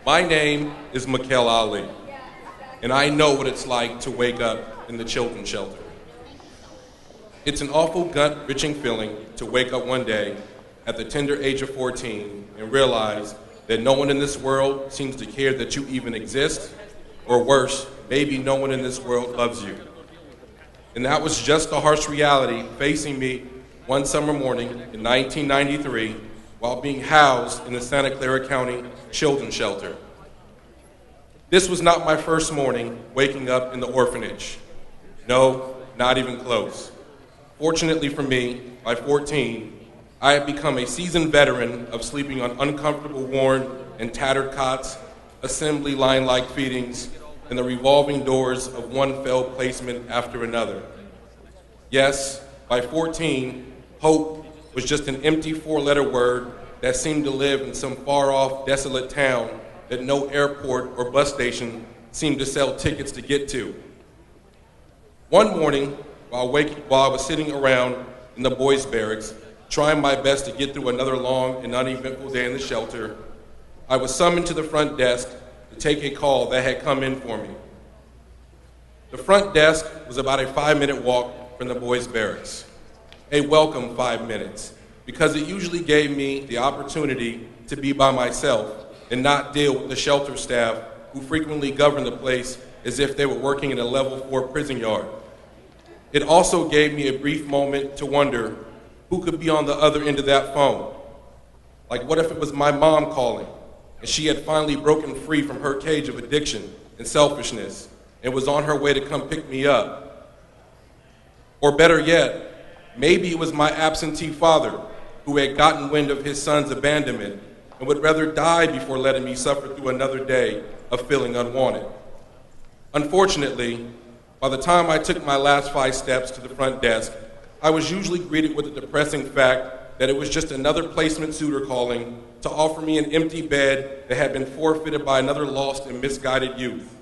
My name is Makel Ali, and I know what it's like to wake up in the children's shelter. It's an awful gut-wrenching feeling to wake up one day at the tender age of 14 and realize that no one in this world seems to care that you even exist, or worse, maybe no one in this world loves you. And that was just the harsh reality facing me one summer morning in 1993 while being housed in the Santa Clara County Children's Shelter. This was not my first morning waking up in the orphanage. No, not even close. Fortunately for me, by 14, I had become a seasoned veteran of sleeping on uncomfortable, worn, and tattered cots, assembly line-like feedings, and the revolving doors of one failed placement after another. Yes, by 14, hope was just an empty four-letter word that seemed to live in some far-off, desolate town that no airport or bus station seemed to sell tickets to get to. One morning, while I was sitting around in the boys' barracks, trying my best to get through another long and uneventful day in the shelter, I was summoned to the front desk to take a call that had come in for me. The front desk was about a 5-minute walk from the boys' barracks. A welcome 5 minutes, because it usually gave me the opportunity to be by myself and not deal with the shelter staff who frequently govern the place as if they were working in a level 4 prison yard. It also gave me a brief moment to wonder who could be on the other end of that phone. Like, what if it was my mom calling and she had finally broken free from her cage of addiction and selfishness and was on her way to come pick me up? Or better yet, maybe it was my absentee father who had gotten wind of his son's abandonment and would rather die before letting me suffer through another day of feeling unwanted. Unfortunately, by the time I took my last 5 steps to the front desk, I was usually greeted with the depressing fact that it was just another placement suitor calling to offer me an empty bed that had been forfeited by another lost and misguided youth.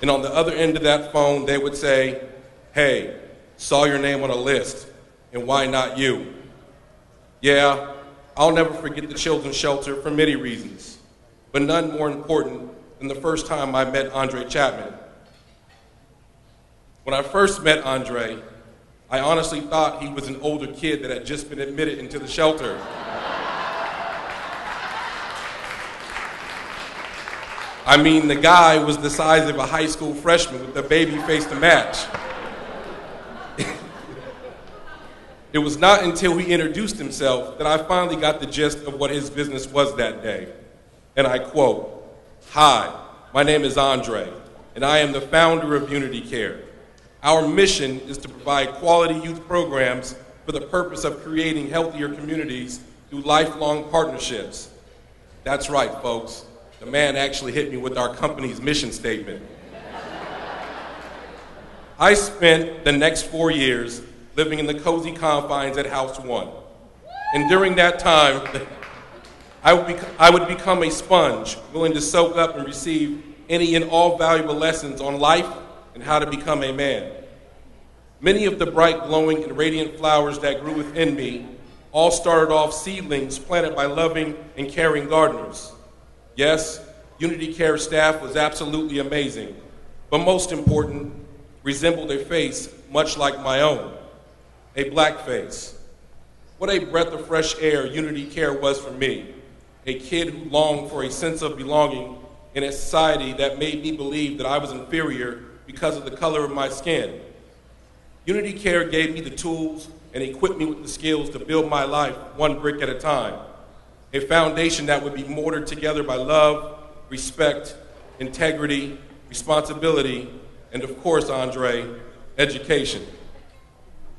And on the other end of that phone, they would say, "Hey, saw your name on a list. And why not you?" Yeah, I'll never forget the children's shelter for many reasons, but none more important than the first time I met André Chapman. When I first met André, I honestly thought he was an older kid that had just been admitted into the shelter. I mean, the guy was the size of a high school freshman with a baby face to match. It was not until he introduced himself that I finally got the gist of what his business was that day. And I quote, "Hi, my name is André, and I am the founder of Unity Care. Our mission is to provide quality youth programs for the purpose of creating healthier communities through lifelong partnerships." That's right, folks. The man actually hit me with our company's mission statement. I spent the next 4 years living in the cozy confines at House 1. And during that time, I would become a sponge, willing to soak up and receive any and all valuable lessons on life and how to become a man. Many of the bright, glowing, and radiant flowers that grew within me all started off seedlings planted by loving and caring gardeners. Yes, Unity Care staff was absolutely amazing, but most important, resembled a face much like my own. A black face. What a breath of fresh air Unity Care was for me, a kid who longed for a sense of belonging in a society that made me believe that I was inferior because of the color of my skin. Unity Care gave me the tools and equipped me with the skills to build my life one brick at a time, a foundation that would be mortared together by love, respect, integrity, responsibility, and of course, André, education.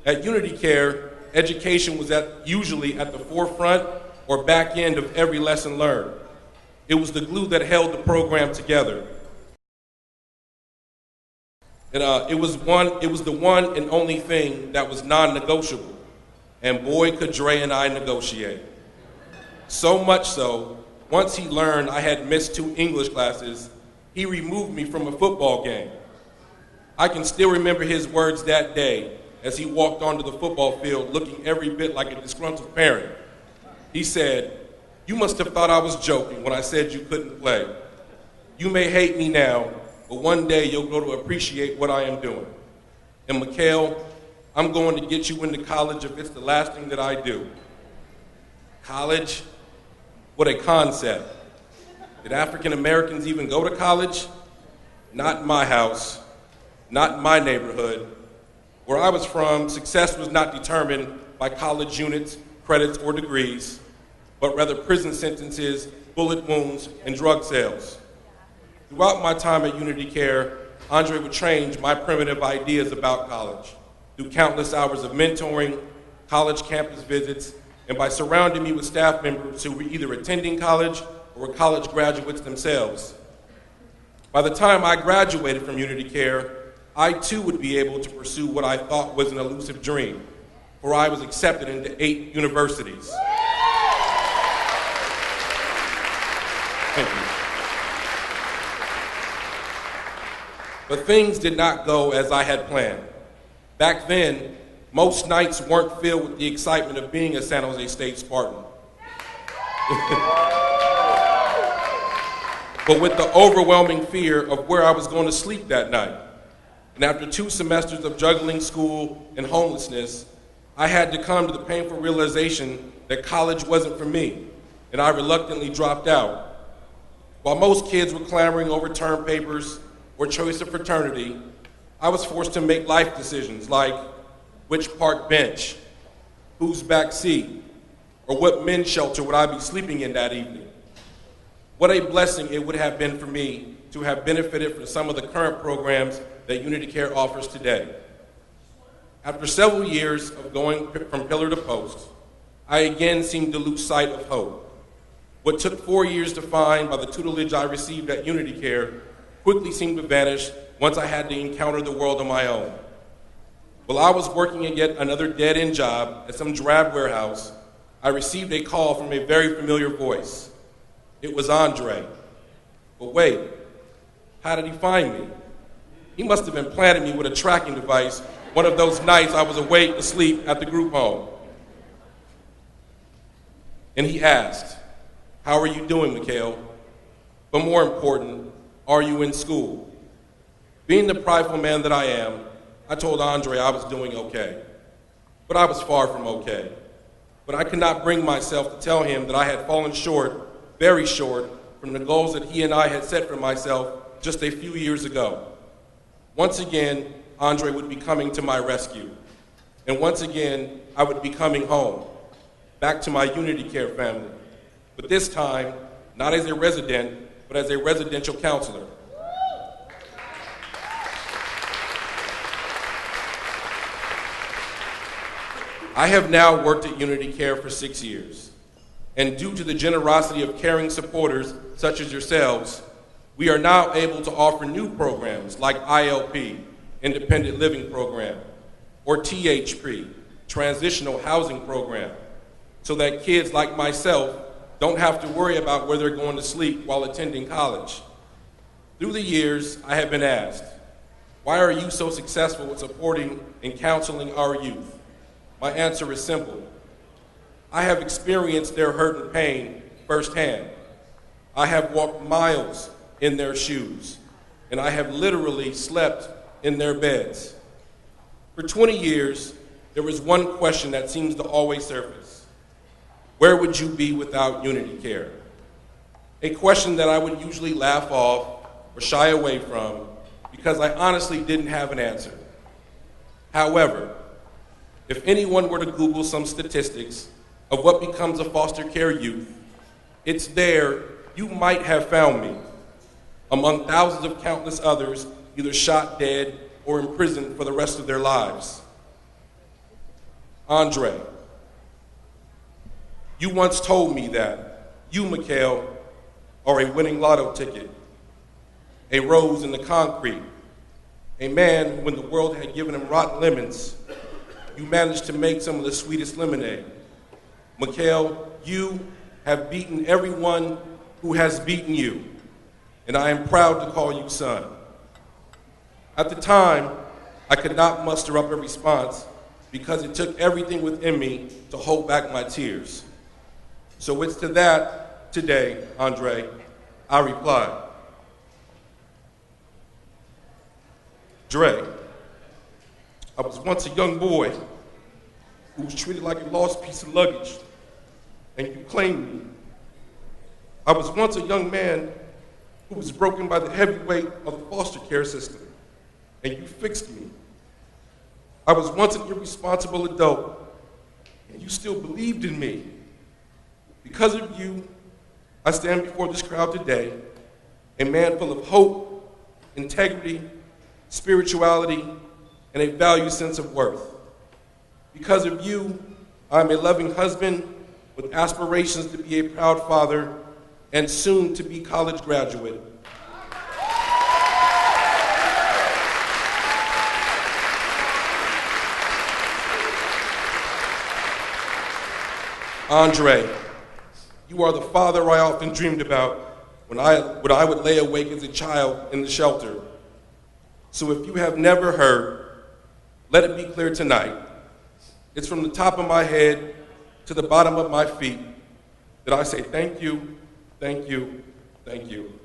At Unity Care, education was usually at the forefront or back end of every lesson learned. It was the glue that held the program together. And it was the one and only thing that was non-negotiable. And boy, could Dre and I negotiate. So much so, once he learned I had missed 2 English classes, he removed me from a football game. I can still remember his words that day as he walked onto the football field looking every bit like a disgruntled parent. He said, "You must have thought I was joking when I said you couldn't play. You may hate me now, but one day you'll grow to appreciate what I am doing. And Makel, I'm going to get you into college if it's the last thing that I do. College? What a concept. Did African Americans even go to college? Not in my house, not in my neighborhood. Where I was from, success was not determined by college units, credits, or degrees, but rather prison sentences, bullet wounds, and drug sales. Throughout my time at Unity Care, André would change my primitive ideas about college through countless hours of mentoring, college campus visits, and by surrounding me with staff members who were either attending college or were college graduates themselves. By the time I graduated from Unity Care, I too would be able to pursue what I thought was an elusive dream, for I was accepted into 8 universities. Thank you. But things did not go as I had planned. Back then, most nights weren't filled with the excitement of being a San Jose State Spartan. But with the overwhelming fear of where I was going to sleep that night. And after 2 semesters of juggling school and homelessness, I had to come to the painful realization that college wasn't for me, and I reluctantly dropped out. While most kids were clamoring over term papers or choice of fraternity, I was forced to make life decisions like which park bench, whose back seat, or what men's shelter would I be sleeping in that evening. What a blessing it would have been for me to have benefited from some of the current programs that Unity Care offers today. After several years of going from pillar to post, I again seemed to lose sight of hope. What took 4 years to find by the tutelage I received at Unity Care quickly seemed to vanish once I had to encounter the world on my own. While I was working at yet another dead-end job at some drab warehouse, I received a call from a very familiar voice. It was André. But wait, how did he find me? He must have implanted me with a tracking device one of those nights I was awake asleep at the group home. And he asked, "How are you doing, Makel? But more important, are you in school?" Being the prideful man that I am, I told André I was doing okay. But I was far from okay. But I could not bring myself to tell him that I had fallen short, very short, from the goals that he and I had set for myself just a few years ago. Once again, André would be coming to my rescue. And once again, I would be coming home, back to my Unity Care family. But this time, not as a resident, but as a residential counselor. I have now worked at Unity Care for 6 years, and due to the generosity of caring supporters such as yourselves, we are now able to offer new programs like ILP, Independent Living Program, or THP, Transitional Housing Program, so that kids like myself don't have to worry about where they're going to sleep while attending college. Through the years, I have been asked, why are you so successful with supporting and counseling our youth? My answer is simple. I have experienced their hurt and pain firsthand. I have walked miles in their shoes, and I have literally slept in their beds. For 20 years, there was one question that seems to always surface. Where would you be without Unity Care? A question that I would usually laugh off or shy away from because I honestly didn't have an answer. However, if anyone were to Google some statistics of what becomes a foster care youth, it's there you might have found me, among thousands of countless others either shot dead or imprisoned for the rest of their lives. André, you once told me that you, Makel, are a winning lotto ticket, a rose in the concrete, a man who, when the world had given him rotten lemons, you managed to make some of the sweetest lemonade. Makel, you have beaten everyone who has beaten you, and I am proud to call you son. At the time, I could not muster up a response because it took everything within me to hold back my tears. So it's to that today, André, I replied, Dre, I was once a young boy who was treated like a lost piece of luggage, and you claimed me. I was once a young man who was broken by the heavy weight of the foster care system, and you fixed me. I was once an irresponsible adult, and you still believed in me. Because of you, I stand before this crowd today, a man full of hope, integrity, spirituality, and a value sense of worth. Because of you, I'm a loving husband with aspirations to be a proud father and soon to be college graduate. André, you are the father I often dreamed about when I would lay awake as a child in the shelter. So if you have never heard, let it be clear tonight. It's from the top of my head to the bottom of my feet that I say thank you, thank you, thank you.